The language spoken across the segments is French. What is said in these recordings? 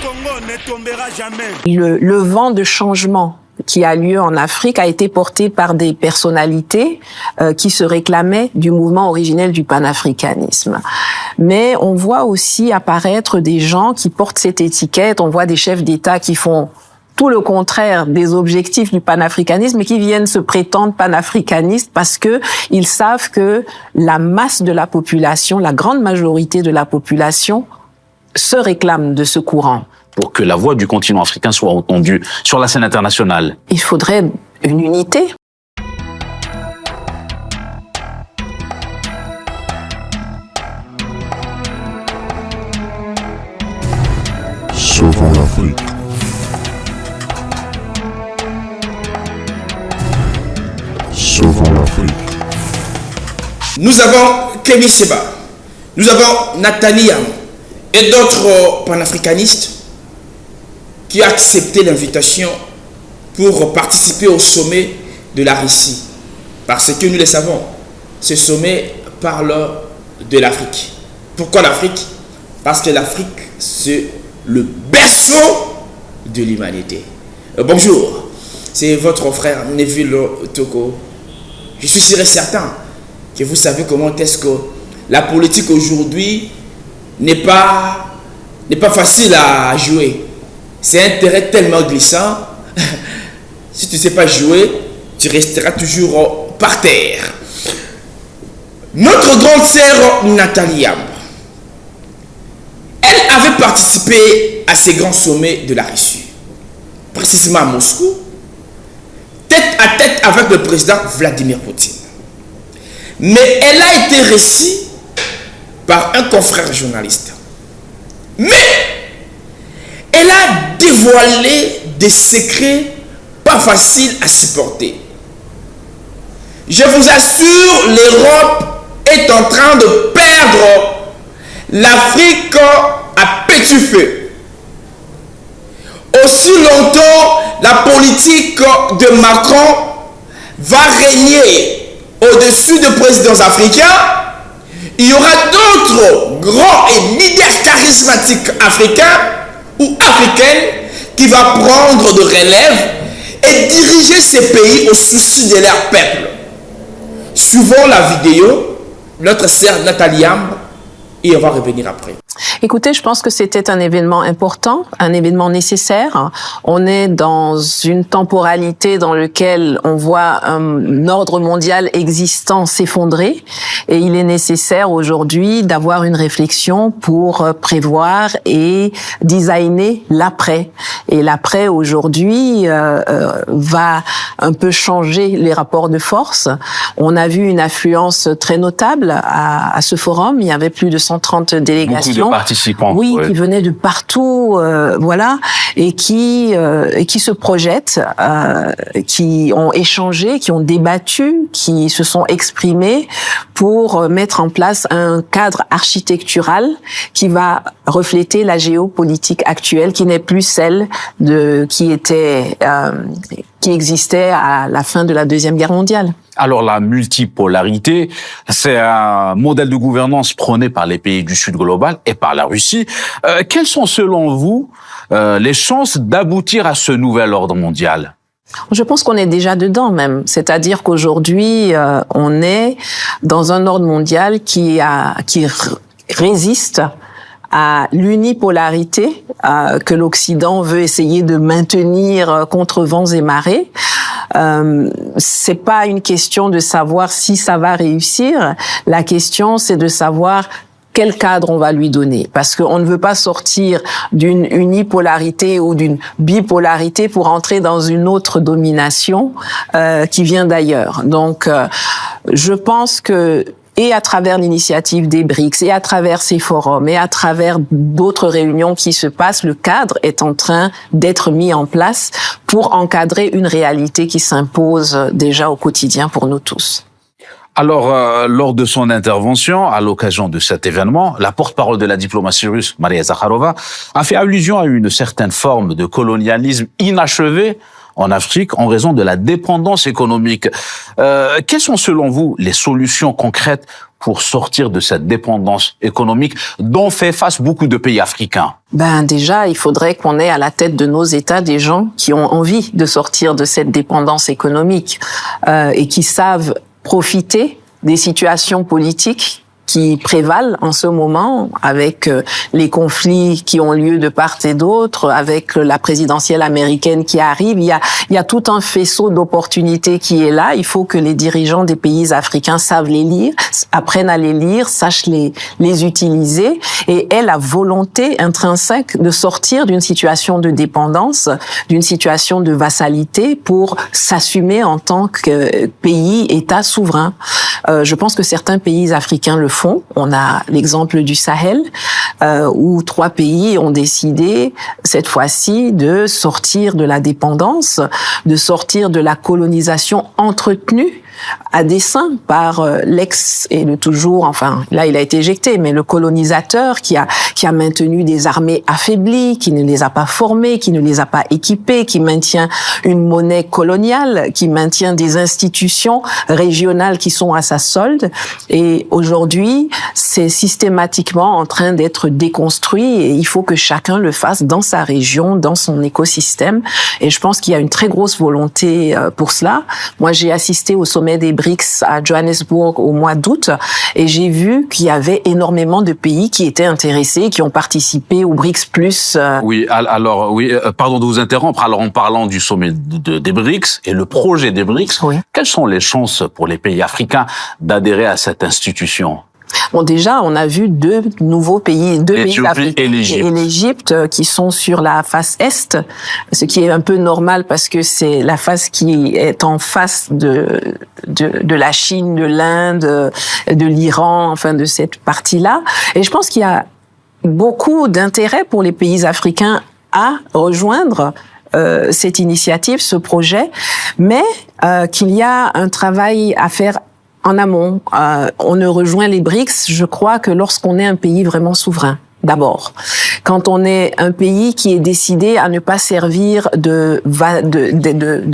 Congo ne tombera jamais. Le vent de changement qui a lieu en Afrique a été porté par des personnalités qui se réclamaient du mouvement originel du panafricanisme. Mais on voit aussi apparaître des gens qui portent cette étiquette, on voit des chefs d'État qui font tout le contraire des objectifs du panafricanisme et qui viennent se prétendre panafricanistes parce que ils savent que la masse de la population, la grande majorité de la population se réclame de ce courant. Pour que la voix du continent africain soit entendue sur la scène internationale? Il faudrait une unité. Sauvons l'Afrique. Sauvons l'Afrique. Nous avons Kémy Séba, nous avons Nathalie Yamb et d'autres panafricanistes qui ont accepté l'invitation pour participer au sommet de la Russie. Parce que nous le savons, ce sommet parle de l'Afrique. Pourquoi l'Afrique? Parce que l'Afrique, c'est le berceau de l'humanité. Bonjour, c'est votre frère Neville Toko. Je suis sûr et certain que vous savez comment est-ce que la politique aujourd'hui n'est pas facile à jouer. C'est un terrain tellement glissant. Si tu ne sais pas jouer, tu resteras toujours par terre. Notre grande sœur Nathalie Yamb, elle avait participé à ces grands sommets de la Russie, précisément à Moscou, tête à tête avec le président Vladimir Poutine. Mais elle a été reçue par un confrère journaliste. Mais elle a dévoilé des secrets pas faciles à supporter. Je vous assure, l'Europe est en train de perdre l'Afrique à petit feu. Aussi longtemps la politique de Macron va régner au-dessus des présidents africains, il y aura d'autres grands et leaders charismatiques africains ou africaines qui vont prendre de relève et diriger ces pays au souci de leur peuple. Suivons la vidéo, notre sœur Nathalie Yamb, et on va revenir après. Écoutez, je pense que c'était un événement important, un événement nécessaire. On est dans une temporalité dans laquelle on voit un ordre mondial existant s'effondrer et il est nécessaire aujourd'hui d'avoir une réflexion pour prévoir et designer l'après. Et l'après aujourd'hui va un peu changer les rapports de force. On a vu une affluence très notable à ce forum. Il y avait plus de 130 délégations. Beaucoup de participants. Oui, qui venaient de partout, voilà, et qui se projettent, qui ont échangé, qui ont débattu, qui se sont exprimés pour mettre en place un cadre architectural qui va refléter la géopolitique actuelle, qui n'est plus celle qui existait à la fin de la Deuxième Guerre mondiale. Alors la multipolarité, c'est un modèle de gouvernance prôné par les pays du Sud global et par la Russie. Quelles sont selon vous les chances d'aboutir à ce nouvel ordre mondial? Je pense qu'on est déjà dedans même. C'est-à-dire qu'aujourd'hui, on est dans un ordre mondial qui résiste à l'unipolarité que l'Occident veut essayer de maintenir contre vents et marées. C'est pas une question de savoir si ça va réussir. La question, c'est de savoir quel cadre on va lui donner. Parce qu'on ne veut pas sortir d'une unipolarité ou d'une bipolarité pour entrer dans une autre domination qui vient d'ailleurs. Donc, je pense que et à travers l'initiative des BRICS, et à travers ces forums, et à travers d'autres réunions qui se passent, le cadre est en train d'être mis en place pour encadrer une réalité qui s'impose déjà au quotidien pour nous tous. Alors, lors de son intervention, à l'occasion de cet événement, la porte-parole de la diplomatie russe, Maria Zakharova, a fait allusion à une certaine forme de colonialisme inachevé en Afrique en raison de la dépendance économique. Quelles sont selon vous les solutions concrètes pour sortir de cette dépendance économique dont fait face beaucoup de pays africains? Déjà, il faudrait qu'on ait à la tête de nos États des gens qui ont envie de sortir de cette dépendance économique et qui savent profiter des situations politiques qui prévalent en ce moment, avec les conflits qui ont lieu de part et d'autre, avec la présidentielle américaine qui arrive. Il y a tout un faisceau d'opportunités qui est là. Il faut que les dirigeants des pays africains savent les lire, apprennent à les lire, sachent les utiliser et aient la volonté intrinsèque de sortir d'une situation de dépendance, d'une situation de vassalité pour s'assumer en tant que pays, État souverain. Je pense que certains pays africains le font. On a l'exemple du Sahel, où 3 pays ont décidé, cette fois-ci, de sortir de la dépendance, de sortir de la colonisation entretenue à dessein par l'ex et le toujours, enfin là il a été éjecté, mais le colonisateur qui a maintenu des armées affaiblies, qui ne les a pas formées, qui ne les a pas équipées, qui maintient une monnaie coloniale, qui maintient des institutions régionales qui sont à sa solde. Et aujourd'hui, c'est systématiquement en train d'être déconstruit et il faut que chacun le fasse dans sa région, dans son écosystème. Et je pense qu'il y a une très grosse volonté pour cela. Moi, j'ai assisté au sommet des BRICS à Johannesburg au mois d'août et j'ai vu qu'il y avait énormément de pays qui étaient intéressés, qui ont participé au BRICS+. Oui, alors pardon de vous interrompre. Alors en parlant du sommet des BRICS et le projet des BRICS, oui. Quelles sont les chances pour les pays africains d'adhérer à cette institution? Bon, déjà, on a vu 2 nouveaux pays, 2 pays africains et l'Égypte qui sont sur la face est, ce qui est un peu normal parce que c'est la face qui est en face de la Chine, de l'Inde, de l'Iran, enfin de cette partie-là. Et je pense qu'il y a beaucoup d'intérêt pour les pays africains à rejoindre cette initiative, ce projet, mais qu'il y a un travail à faire en amont. On ne rejoint les BRICS, je crois, que lorsqu'on est un pays vraiment souverain. D'abord, quand on est un pays qui est décidé à ne pas servir de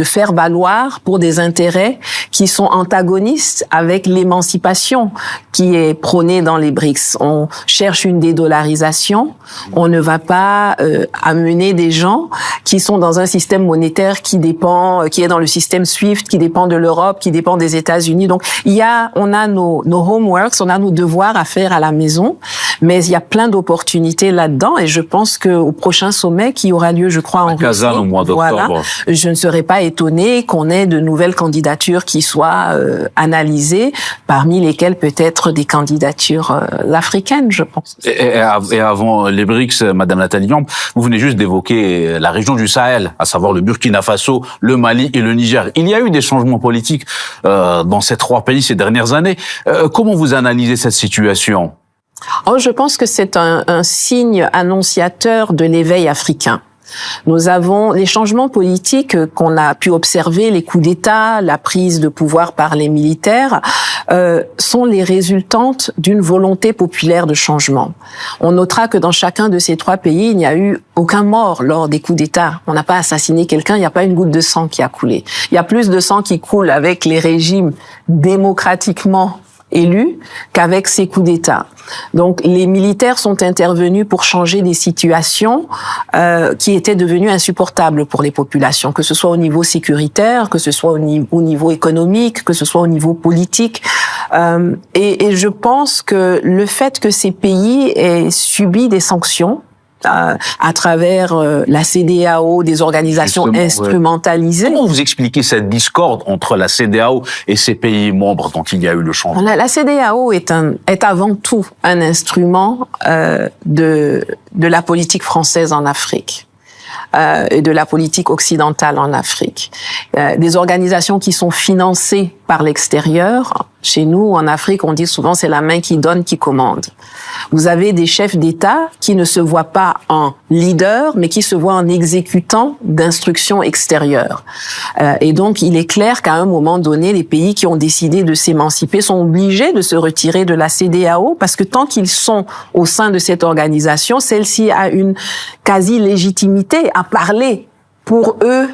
faire valoir pour des intérêts qui sont antagonistes avec l'émancipation qui est prônée dans les BRICS. On cherche une dédollarisation. On ne va pas amener des gens qui sont dans un système monétaire qui est dans le système SWIFT, qui dépend de l'Europe, qui dépend des États-Unis. Donc, on a nos homeworks, on a nos devoirs à faire à la maison, mais il y a plein d'opportunités là-dedans et je pense qu'au prochain sommet qui aura lieu, je crois, en Russie, au mois d'octobre, je ne serais pas étonnée qu'on ait de nouvelles candidatures qui soient analysées, parmi lesquelles peut-être des candidatures africaines, je pense. Et avant les BRICS, Madame Nathalie Diambe, vous venez juste d'évoquer la région du Sahel, à savoir le Burkina Faso, le Mali et le Niger. Il y a eu des changements politiques dans ces 3 pays ces dernières années. Comment vous analysez cette situation? Je pense que c'est un signe annonciateur de l'éveil africain. Nous avons les changements politiques qu'on a pu observer, les coups d'État, la prise de pouvoir par les militaires, sont les résultantes d'une volonté populaire de changement. On notera que dans chacun de ces 3 pays, il n'y a eu aucun mort lors des coups d'État. On n'a pas assassiné quelqu'un, il n'y a pas une goutte de sang qui a coulé. Il y a plus de sang qui coule avec les régimes démocratiquement élus qu'avec ces coups d'État. Donc les militaires sont intervenus pour changer des situations qui étaient devenues insupportables pour les populations, que ce soit au niveau sécuritaire, que ce soit au niveau économique, que ce soit au niveau politique. Et je pense que le fait que ces pays aient subi des sanctions à travers la CEDEAO, des organisations instrumentalisées. Comment vous expliquez cette discorde entre la CEDEAO et ces pays membres dont il y a eu le changement? La CEDEAO est avant tout un instrument de la politique française en Afrique. Et de la politique occidentale en Afrique. Des organisations qui sont financées par l'extérieur. Chez nous, en Afrique, on dit souvent c'est la main qui donne, qui commande. Vous avez des chefs d'État qui ne se voient pas en leader, mais qui se voient en exécutant d'instructions extérieures. Et donc, il est clair qu'à un moment donné, les pays qui ont décidé de s'émanciper sont obligés de se retirer de la CEDEAO parce que tant qu'ils sont au sein de cette organisation, celle-ci a une quasi-légitimité à parler pour eux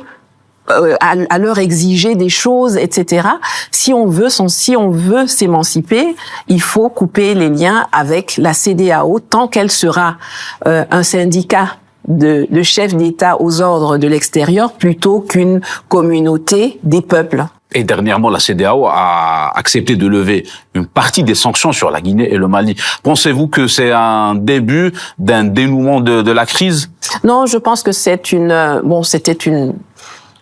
à leur exiger des choses, etc. Si on veut s'émanciper, il faut couper les liens avec la CEDEAO tant qu'elle sera un syndicat de chefs d'État aux ordres de l'extérieur plutôt qu'une communauté des peuples. Et dernièrement, la CEDEAO a accepté de lever une partie des sanctions sur la Guinée et le Mali. Pensez-vous que c'est un début d'un dénouement de la crise? Non, je pense que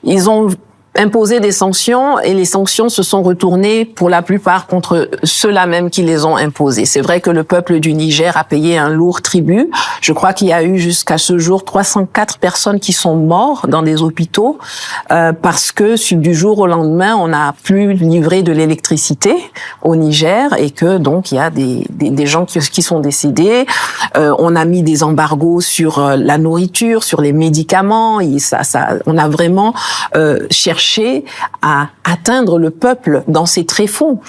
ils ont imposé des sanctions et les sanctions se sont retournées pour la plupart contre ceux-là même qui les ont imposées. C'est vrai que le peuple du Niger a payé un lourd tribut. Je crois qu'il y a eu jusqu'à ce jour 304 personnes qui sont mortes dans des hôpitaux parce que du jour au lendemain, on n'a plus livré de l'électricité au Niger et que donc il y a des gens qui sont décédés. On a mis des embargos sur la nourriture, sur les médicaments. On a vraiment cherché à atteindre le peuple dans ses tréfonds.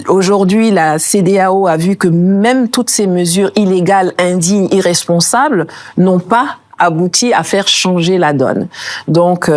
Aujourd'hui, la CEDEAO a vu que même toutes ces mesures illégales, indignes, irresponsables n'ont pas abouti à faire changer la donne. Donc,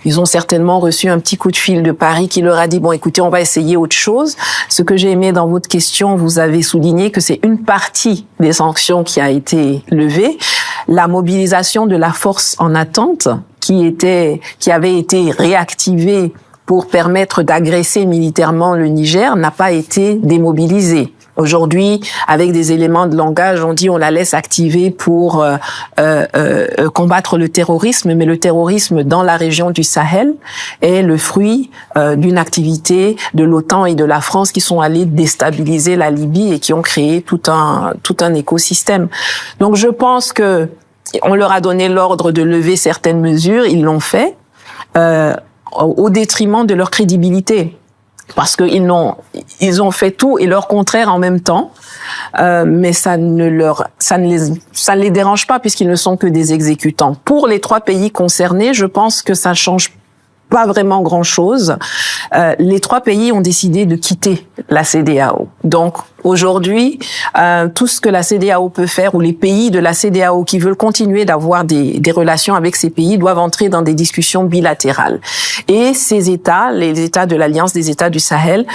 ils ont certainement reçu un petit coup de fil de Paris qui leur a dit, bon, écoutez, on va essayer autre chose. Ce que j'ai aimé dans votre question, vous avez souligné que c'est une partie des sanctions qui a été levée. La mobilisation de la force en attente qui avait été réactivée pour permettre d'agresser militairement le Niger n'a pas été démobilisée. Aujourd'hui, avec des éléments de langage, on dit on la laisse activer pour combattre le terrorisme, mais le terrorisme dans la région du Sahel est le fruit d'une activité de l'OTAN et de la France qui sont allés déstabiliser la Libye et qui ont créé tout un écosystème. Donc je pense que on leur a donné l'ordre de lever certaines mesures, ils l'ont fait au détriment de leur crédibilité. Parce que ils ont fait tout et leur contraire en même temps, mais ça ne les dérange pas puisqu'ils ne sont que des exécutants. Pour les 3 pays concernés, je pense que ça change pas vraiment grand-chose. Les 3 pays ont décidé de quitter la CEDEAO. Donc aujourd'hui, tout ce que la CEDEAO peut faire, ou les pays de la CEDEAO qui veulent continuer d'avoir des relations avec ces pays, doivent entrer dans des discussions bilatérales. Et ces États, les États de l'Alliance des États du Sahel,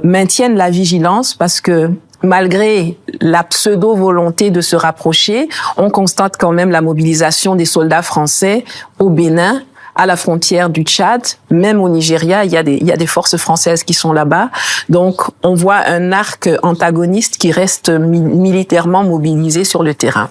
maintiennent la vigilance parce que malgré la pseudo-volonté de se rapprocher, on constate quand même la mobilisation des soldats français au Bénin, à la frontière du Tchad, même au Nigeria, il y a des forces françaises qui sont là-bas. Donc, on voit un arc antagoniste qui reste militairement mobilisé sur le terrain.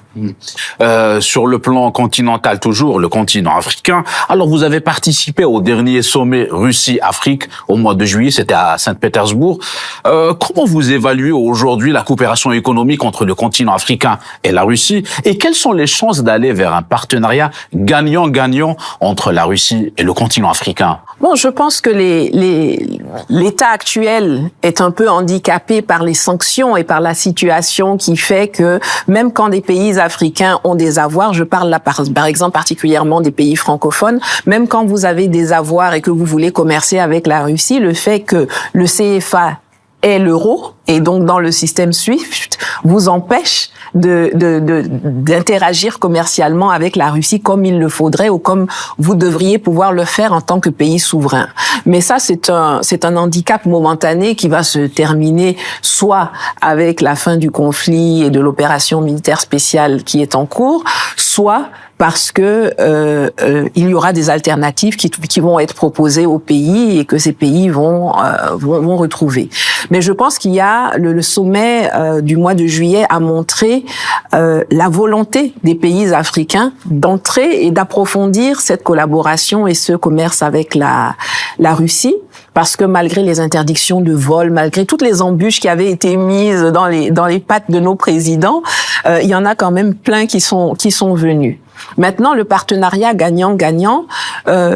Sur le plan continental, toujours, le continent africain. Alors, vous avez participé au dernier sommet Russie-Afrique au mois de juillet, c'était à Saint-Pétersbourg. Comment vous évaluez aujourd'hui la coopération économique entre le continent africain et la Russie? Et quelles sont les chances d'aller vers un partenariat gagnant-gagnant entre la Russie et le continent africain? Bon, je pense que l'état actuel est un peu handicapé par les sanctions et par la situation qui fait que même quand des pays africains ont des avoirs, je parle là par exemple particulièrement des pays francophones, même quand vous avez des avoirs et que vous voulez commercer avec la Russie, le fait que le CFA est l'euro et donc dans le système SWIFT vous empêche d'interagir commercialement avec la Russie comme il le faudrait ou comme vous devriez pouvoir le faire en tant que pays souverain. Mais ça, c'est un handicap momentané qui va se terminer soit avec la fin du conflit et de l'opération militaire spéciale qui est en cours, soit parce que il y aura des alternatives qui vont être proposées aux pays et que ces pays vont retrouver. Mais je pense qu'il y a le sommet du mois de juillet a montré la volonté des pays africains d'entrer et d'approfondir cette collaboration et ce commerce avec la Russie. Parce que malgré les interdictions de vol, malgré toutes les embûches qui avaient été mises dans les pattes de nos présidents, il y en a quand même plein qui sont venus. Maintenant, le partenariat gagnant-gagnant,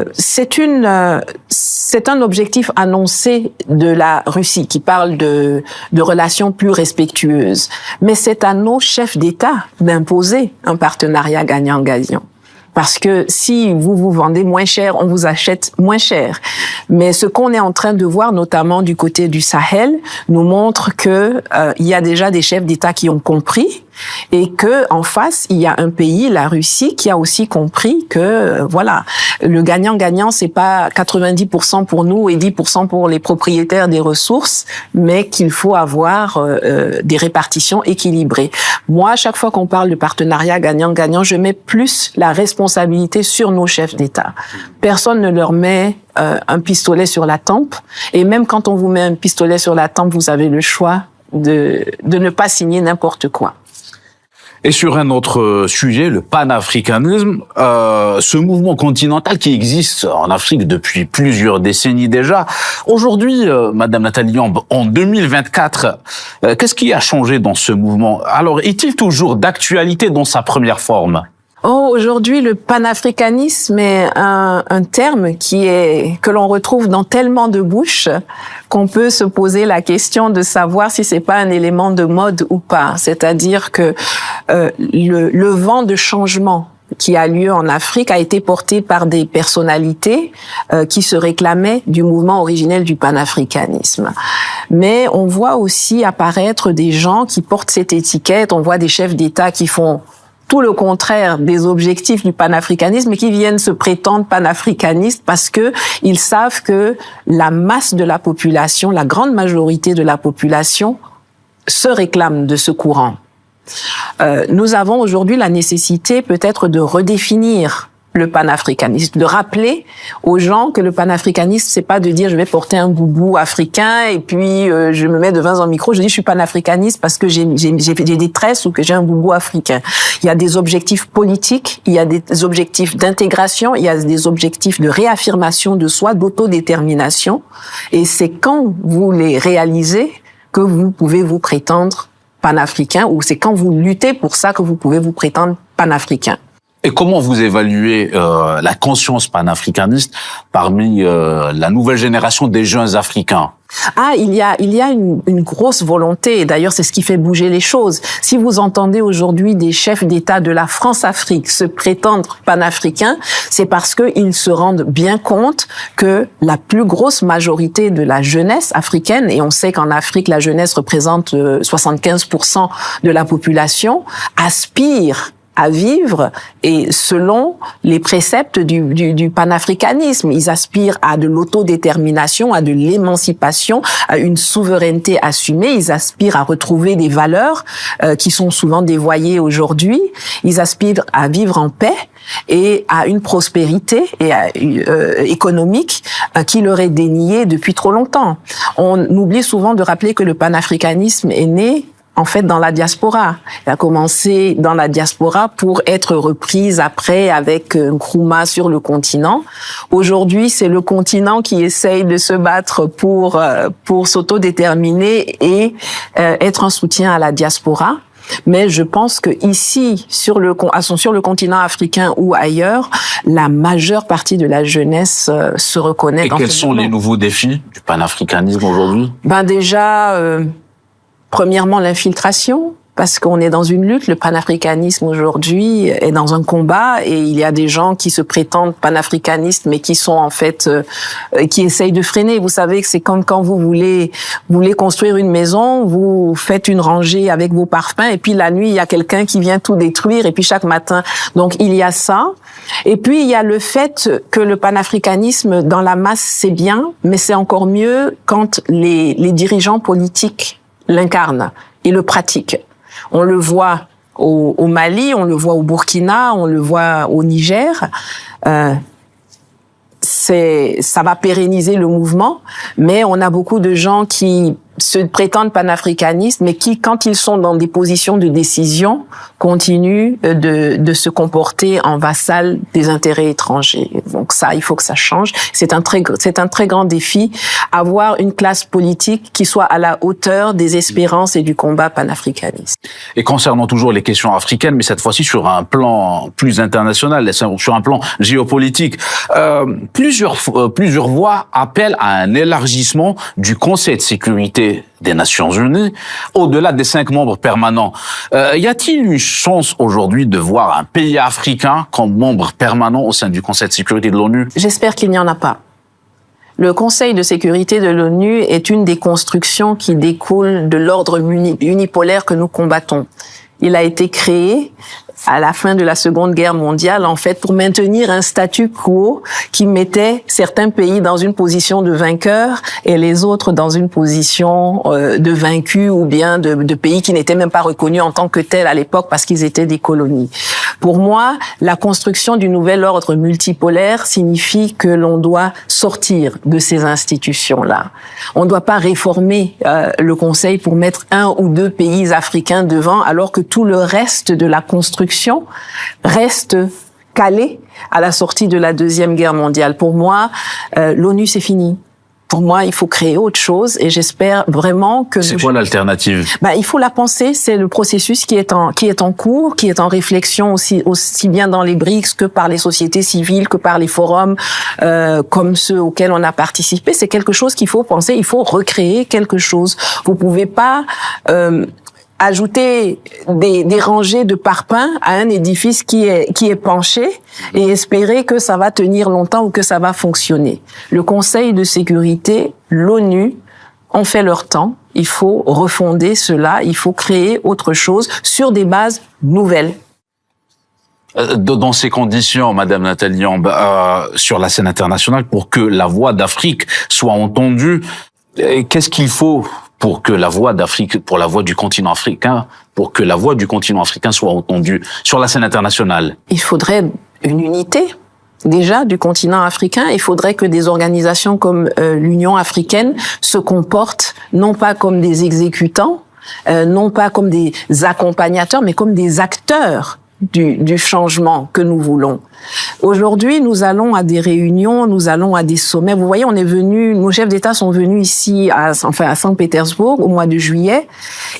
c'est un objectif annoncé de la Russie qui parle de relations plus respectueuses. Mais c'est à nos chefs d'État d'imposer un partenariat gagnant-gagnant. Parce que si vous vendez moins cher, on vous achète moins cher. Mais ce qu'on est en train de voir, notamment du côté du Sahel, nous montre que il y a déjà des chefs d'État qui ont compris et que en face il y a un pays, la Russie, qui a aussi compris que voilà, le gagnant-gagnant, c'est pas 90% pour nous et 10% pour les propriétaires des ressources, mais qu'il faut avoir des répartitions équilibrées. Moi, à chaque fois qu'on parle de partenariat gagnant-gagnant, je mets plus la responsabilité sur nos chefs d'État. Personne ne leur met un pistolet sur la tempe, et même quand on vous met un pistolet sur la tempe, vous avez le choix de ne pas signer n'importe quoi. Et sur un autre sujet, le panafricanisme, ce mouvement continental qui existe en Afrique depuis plusieurs décennies déjà. Aujourd'hui, Madame Nathalie Yamb, en 2024, qu'est-ce qui a changé dans ce mouvement? Alors, est-il toujours d'actualité dans sa première forme? Aujourd'hui, le panafricanisme est un terme que l'on retrouve dans tellement de bouches qu'on peut se poser la question de savoir si c'est pas un élément de mode ou pas. C'est-à-dire que le vent de changement qui a lieu en Afrique a été porté par des personnalités qui se réclamaient du mouvement originel du panafricanisme. Mais on voit aussi apparaître des gens qui portent cette étiquette. On voit des chefs d'État qui font tout le contraire des objectifs du panafricanisme et qui viennent se prétendre panafricanistes parce que ils savent que la masse de la population, la grande majorité de la population se réclame de ce courant. Nous avons aujourd'hui la nécessité peut-être de redéfinir le panafricanisme, de rappeler aux gens que le panafricanisme, c'est pas de dire je vais porter un boubou africain et puis je me mets devant un micro, je dis je suis panafricaniste parce que j'ai des tresses ou que j'ai un boubou africain. Il y a des objectifs politiques, il y a des objectifs d'intégration, il y a des objectifs de réaffirmation de soi, d'autodétermination, et c'est quand vous les réalisez que vous pouvez vous prétendre panafricain, ou c'est quand vous luttez pour ça que vous pouvez vous prétendre panafricain. Et comment vous évaluez la conscience panafricaniste parmi la nouvelle génération des jeunes Africains? Il y a une grosse volonté, et d'ailleurs c'est ce qui fait bouger les choses. Si vous entendez aujourd'hui des chefs d'État de la France-Afrique se prétendre panafricains, c'est parce qu'ils se rendent bien compte que la plus grosse majorité de la jeunesse africaine, et on sait qu'en Afrique la jeunesse représente 75% de la population, aspire à vivre et selon les préceptes du panafricanisme. Ils aspirent à de l'autodétermination, à de l'émancipation, à une souveraineté assumée. Ils aspirent à retrouver des valeurs qui sont souvent dévoyées aujourd'hui. Ils aspirent à vivre en paix et à une prospérité économique qui leur est déniée depuis trop longtemps. On oublie souvent de rappeler que le panafricanisme est né en fait dans la diaspora. Il a commencé dans la diaspora pour être reprise après avec Nkrumah sur le continent. Aujourd'hui, c'est le continent qui essaye de se battre pour s'autodéterminer et être un soutien à la diaspora. Mais je pense que ici, sur le continent africain ou ailleurs, la majeure partie de la jeunesse se reconnaît. Et quels sont les nouveaux défis du panafricanisme aujourd'hui? Déjà, premièrement, l'infiltration, parce qu'on est dans une lutte. Le panafricanisme aujourd'hui est dans un combat et il y a des gens qui se prétendent panafricanistes mais qui sont en fait qui essayent de freiner. Vous savez que c'est comme quand vous voulez construire une maison, vous faites une rangée avec vos parfums et puis la nuit il y a quelqu'un qui vient tout détruire et puis chaque matin. Donc il y a ça. Et puis il y a le fait que le panafricanisme dans la masse c'est bien, mais c'est encore mieux quand les dirigeants politiques l'incarnent et le pratiquent. On le voit au Mali, on le voit au Burkina, on le voit au Niger. Ça va pérenniser le mouvement, mais on a beaucoup de gens qui se prétendent panafricanistes, mais qui, quand ils sont dans des positions de décision, continuent de se comporter en vassal des intérêts étrangers. Donc ça, il faut que ça change. C'est un très grand défi, avoir une classe politique qui soit à la hauteur des espérances et du combat panafricaniste. Et concernant toujours les questions africaines, mais cette fois-ci sur un plan plus international, sur un plan géopolitique, plusieurs voix appellent à un élargissement du Conseil de sécurité des Nations Unies, au-delà des 5 membres permanents. Y a-t-il une chance aujourd'hui de voir un pays africain comme membre permanent au sein du Conseil de sécurité de l'ONU? J'espère qu'il n'y en a pas. Le Conseil de sécurité de l'ONU est une des constructions qui découlent de l'ordre unipolaire que nous combattons. il a été créé à la fin de la Seconde Guerre mondiale, en fait, pour maintenir un statu quo qui mettait certains pays dans une position de vainqueur et les autres dans une position de vaincus ou bien de pays qui n'étaient même pas reconnus en tant que tels à l'époque parce qu'ils étaient des colonies. Pour moi, la construction du nouvel ordre multipolaire signifie que l'on doit sortir de ces institutions-là. On ne doit pas réformer le Conseil pour mettre un ou deux pays africains devant, alors que tout le reste de la construction reste calé à la sortie de la Deuxième Guerre mondiale. Pour moi, l'ONU, c'est fini. Pour moi, il faut créer autre chose et j'espère vraiment que... C'est quoi l'alternative? Il faut la penser, c'est le processus qui est en cours, qui est en réflexion aussi bien dans les BRICS que par les sociétés civiles, que par les forums comme ceux auxquels on a participé. C'est quelque chose qu'il faut penser, il faut recréer quelque chose. Vous pouvez pas... ajouter des rangées de parpaings à un édifice qui est penché et espérer que ça va tenir longtemps ou que ça va fonctionner. Le Conseil de sécurité, l'ONU, ont fait leur temps. Il faut refonder cela, il faut créer autre chose sur des bases nouvelles. Dans ces conditions, Madame Nathalie Yamb, sur la scène internationale, pour que la voix d'Afrique soit entendue, qu'est-ce qu'il faut pour que la voix d'Afrique, pour la voix du continent africain, pour que la voix du continent africain soit entendue sur la scène internationale? Il faudrait une unité, déjà, du continent africain. Il faudrait que des organisations comme l'Union africaine se comportent non pas comme des exécutants, non pas comme des accompagnateurs, mais comme des acteurs du changement que nous voulons. Aujourd'hui, nous allons à des réunions, nous allons à des sommets. Vous voyez, nos chefs d'État sont venus ici à Saint-Pétersbourg au mois de juillet.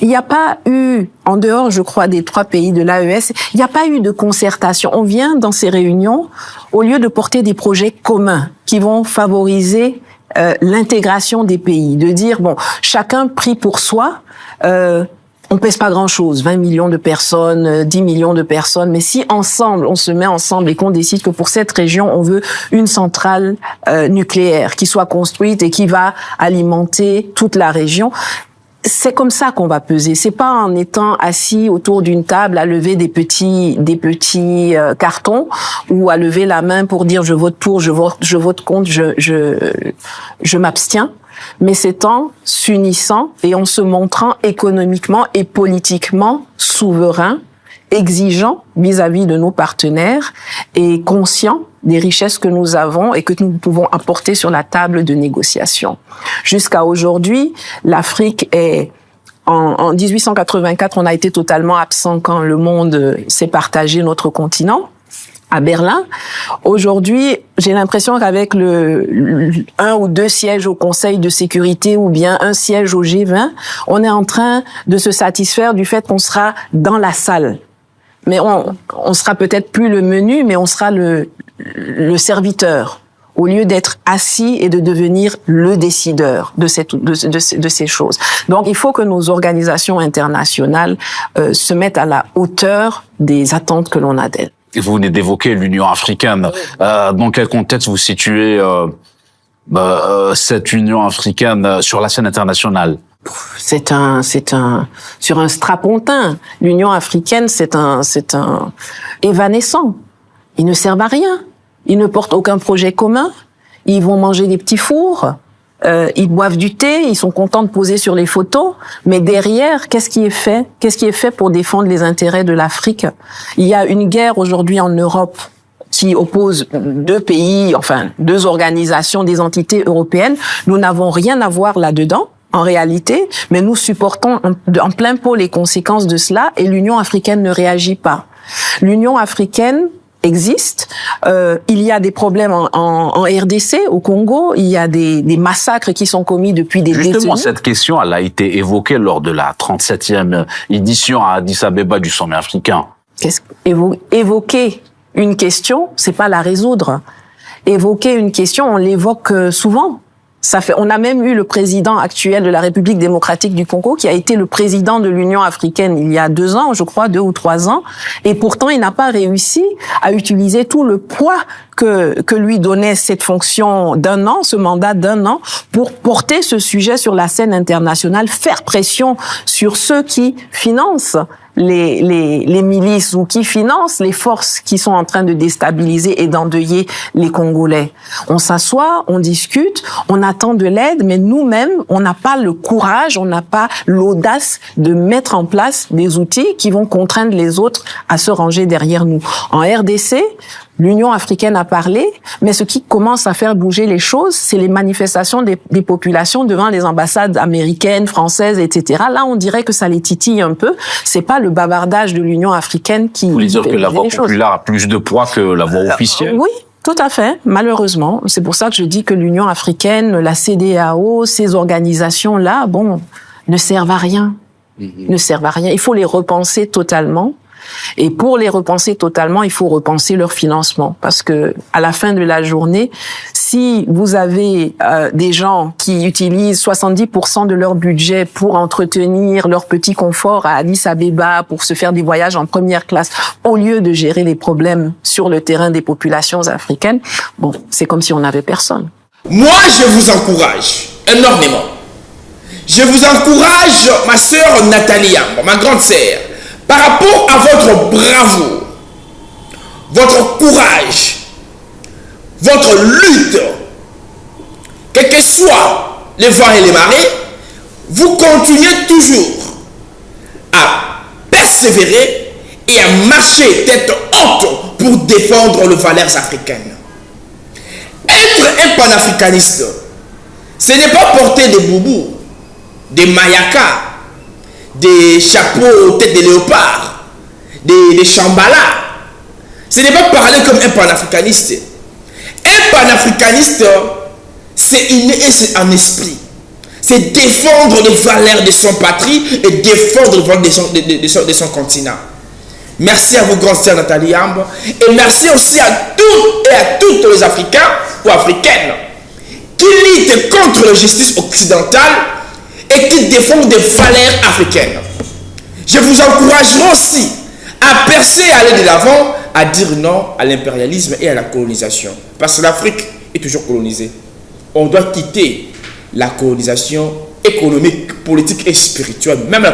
Il n'y a pas eu, en dehors, je crois, des 3 pays de l'AES, il n'y a pas eu de concertation. On vient dans ces réunions, au lieu de porter des projets communs qui vont favoriser l'intégration des pays, de dire, bon, chacun prie pour soi, on pèse pas grand-chose, 20 millions de personnes, 10 millions de personnes, mais si ensemble, on se met ensemble et qu'on décide que pour cette région, on veut une centrale nucléaire qui soit construite et qui va alimenter toute la région, c'est comme ça qu'on va peser. C'est pas en étant assis autour d'une table à lever des petits cartons ou à lever la main pour dire je vote pour, je vote contre, je m'abstiens. Mais c'est en s'unissant et en se montrant économiquement et politiquement souverain, exigeant vis-à-vis de nos partenaires et conscient des richesses que nous avons et que nous pouvons apporter sur la table de négociation. Jusqu'à aujourd'hui, l'Afrique est... En 1884, on a été totalement absent quand le monde s'est partagé notre continent. À Berlin. Aujourd'hui, j'ai l'impression qu'avec un ou deux sièges au Conseil de sécurité ou bien un siège au G20, on est en train de se satisfaire du fait qu'on sera dans la salle. Mais on sera peut-être plus le menu, mais on sera le serviteur, au lieu d'être assis et de devenir le décideur de ces choses. Donc, il faut que nos organisations internationales se mettent à la hauteur des attentes que l'on a d'elles. Vous venez d'évoquer l'Union africaine. Dans quel contexte vous situez cette Union africaine sur la scène internationale? Sur un strapontin. L'Union africaine, c'est un évanescent. Ils ne servent à rien. Ils ne portent aucun projet commun. Ils vont manger des petits fours. Ils boivent du thé, ils sont contents de poser sur les photos, mais derrière, qu'est-ce qui est fait? Qu'est-ce qui est fait pour défendre les intérêts de l'Afrique? Il y a une guerre aujourd'hui en Europe qui oppose deux organisations, des entités européennes. Nous n'avons rien à voir là-dedans, en réalité, mais nous supportons en plein pot les conséquences de cela et l'Union africaine ne réagit pas. L'Union africaine existe. Il y a des problèmes en RDC, au Congo. Il y a des massacres qui sont commis depuis des décennies. Justement, cette question, elle a été évoquée lors de la 37e édition à Addis Abeba du sommet africain. Évoquer une question, c'est pas la résoudre. Évoquer une question, on l'évoque souvent. On a même eu le président actuel de la République démocratique du Congo qui a été le président de l'Union africaine il y a 2 ans, je crois, 2 ou 3 ans. Et pourtant, il n'a pas réussi à utiliser tout le poids que lui donnait cette fonction d'1 an, ce mandat d'1 an, pour porter ce sujet sur la scène internationale, faire pression sur ceux qui financent les milices ou qui finance les forces qui sont en train de déstabiliser et d'endeuiller les Congolais. On s'assoit, on discute, on attend de l'aide, mais nous-mêmes, on n'a pas le courage, on n'a pas l'audace de mettre en place des outils qui vont contraindre les autres à se ranger derrière nous. En RDC, l'Union africaine a parlé, mais ce qui commence à faire bouger les choses, c'est les manifestations des populations devant les ambassades américaines, françaises, etc. Là, on dirait que ça les titille un peu. C'est pas le bavardage de l'Union africaine qui... Vous voulez dire que la voix populaire a plus de poids que la voix officielle? Oui. Tout à fait, malheureusement. C'est pour ça que je dis que l'Union africaine, la CEDEAO, ces organisations-là, ne servent à rien. Ne servent à rien. Il faut les repenser totalement. Et pour les repenser totalement, il faut repenser leur financement. Parce que, à la fin de la journée, si vous avez des gens qui utilisent 70% de leur budget pour entretenir leur petit confort à Addis Abeba, pour se faire des voyages en première classe, au lieu de gérer les problèmes sur le terrain des populations africaines, c'est comme si on n'avait personne. Moi, je vous encourage énormément. Je vous encourage, ma sœur Nathalie, ma grande sœur, par rapport à votre bravoure, votre courage, votre lutte, quels que soient les vents et les marées, vous continuez toujours à persévérer et à marcher tête haute pour défendre les valeurs africaines. Être un panafricaniste, ce n'est pas porter des boubous, des mayakas, des chapeaux tête de léopard, des chambalas. Ce n'est pas parler comme un panafricaniste. Un panafricaniste, c'est inné en esprit. C'est défendre les valeurs de son patrie et défendre les valeurs de son continent. Merci à vous, grande sœur Nathalie Ambre. Et merci aussi à tous et à toutes les Africains ou Africaines qui luttent contre la justice occidentale et qui défendent des valeurs africaines. Je vous encourage aussi à percer, à aller de l'avant, à dire non à l'impérialisme et à la colonisation. Parce que l'Afrique est toujours colonisée. On doit quitter la colonisation économique, politique et spirituelle, même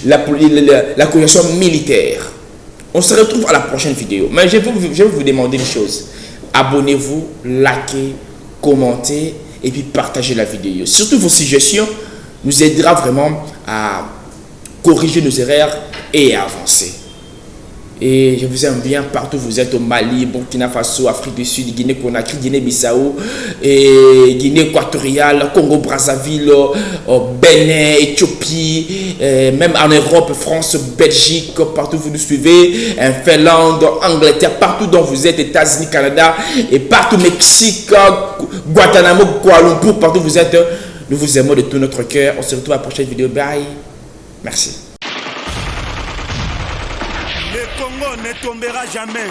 la colonisation militaire. On se retrouve à la prochaine vidéo. Mais je vais vous demander une chose. Abonnez-vous, likez, commentez et puis partagez la vidéo. Surtout vos suggestions nous aidera vraiment à corriger nos erreurs et à avancer. Et je vous aime bien partout vous êtes, au Mali, Burkina Faso, Afrique du Sud, Guinée-Conakry, Guinée-Bissau, Guinée équatoriale, Congo-Brazzaville, Bénin, Éthiopie, même en Europe, France, Belgique, partout vous nous suivez, Finlande, Angleterre, partout dont vous êtes, États-Unis, Canada, et partout Mexique, Guantanamo, Kuala Lumpur, partout vous êtes. Nous vous aimons de tout notre cœur. On se retrouve à la prochaine vidéo. Bye. Merci. Le Congo ne tombera jamais.